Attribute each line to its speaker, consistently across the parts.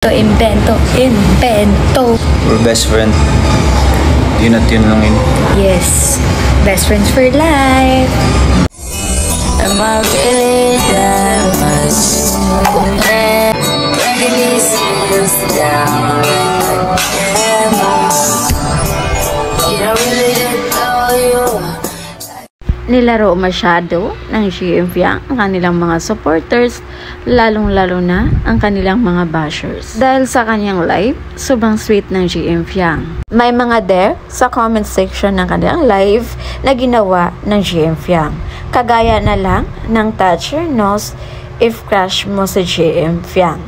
Speaker 1: Invento.
Speaker 2: We're best friend. Yun at yun lang yun.
Speaker 1: Yes. Best friends for life.
Speaker 3: Am I really that much? Breaking these feelings down. Am I? You don't really know you.
Speaker 4: Nilaro masyado ng GM Fiang ang kanilang mga supporters, lalong-lalo na ang kanilang mga bashers. Dahil sa kanyang live, sobrang sweet ng GM Fiang. May mga there sa comment section ng kanilang live na ginawa ng GM Fiang. Kagaya na lang ng touch your nose if crush mo si GM Fiang.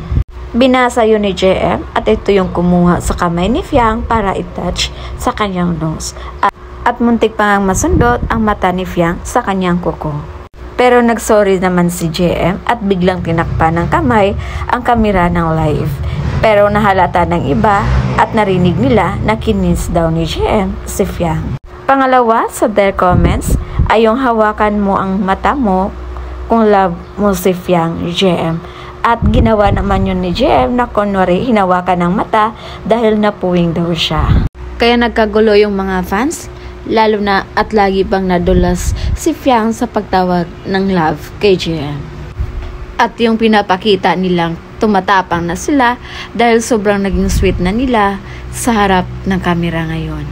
Speaker 4: Binasa yun ni JM at ito yung kumuha sa kamay ni Fiang para i-touch sa kanyang nose. At muntik pa ngang masundot ang mata ni Fiang sa kanyang kuko. Pero nagsorry naman si JM at biglang tinakpan ng kamay ang kamera ng live. Pero nahalata ng iba at narinig nila na kinis daw ni JM si Fiang. Pangalawa sa their comments ay yung hawakan mo ang mata mo kung love mo si Fiang JM. At ginawa naman yun ni JM na kunwari hinawakan ng mata dahil napuwing daw siya. Kaya nagkagulo yung mga fans. Lalo na at lagi pang nadulas si Fiang sa pagtawag ng love kay JM. At yung pinapakita nilang tumatapang na sila dahil sobrang naging sweet na nila sa harap ng kamera ngayon.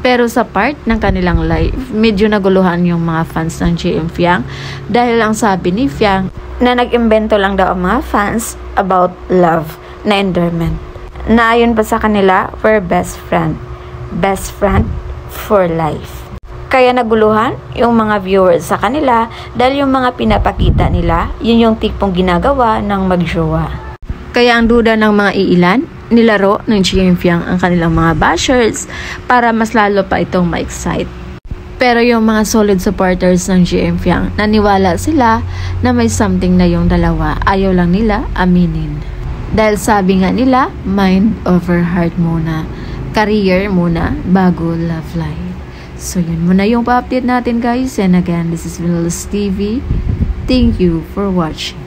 Speaker 4: Pero sa part ng kanilang live, medyo naguluhan yung mga fans ng JM Fiang dahil ang sabi ni Fiang na nag-imbento lang daw ang mga fans about love na endearment. Na ayon pa sa kanila, we're best friend. Best friend for life. Kaya naguluhan yung mga viewers sa kanila dahil yung mga pinapakita nila, yun yung tipong ginagawa ng magjowa. Kaya ang duda ng mga iilan, nilaro ng GM Fiang ang kanilang mga bashers para mas lalo pa itong ma-excite. Pero yung mga solid supporters ng GM Fiang, naniwala sila na may something na yung dalawa, ayaw lang nila aminin. Dahil sabi nga nila, mind over heart muna. Career muna bago love life. So yun muna yung pa-update natin guys. And again, this is Vinilus TV. Thank you for watching.